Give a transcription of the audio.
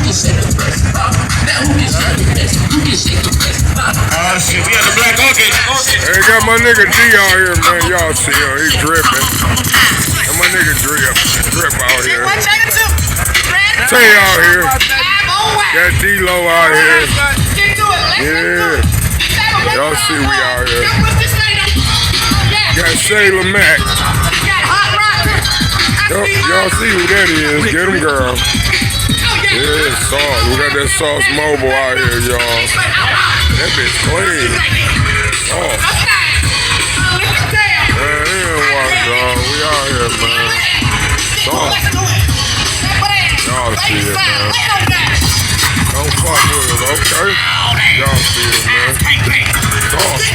Shit, we got the black orchid. Hey, got my nigga D out here, man. Y'all see him. He dripping. Got my nigga drip out here. Tay out here. Got D-Lo out here. Yeah. Y'all see we out here. Got Shayla Mack. Y'all see who that is. Get him, girl. Yeah, Sauce. We got that Sauce Mobile out here, y'all. That bitch clean. Sauce. Man, he ain't walk, dog. We out here, man. Sauce. Y'all see it, man. Don't fuck with it, okay? Y'all see it, man. Sauce.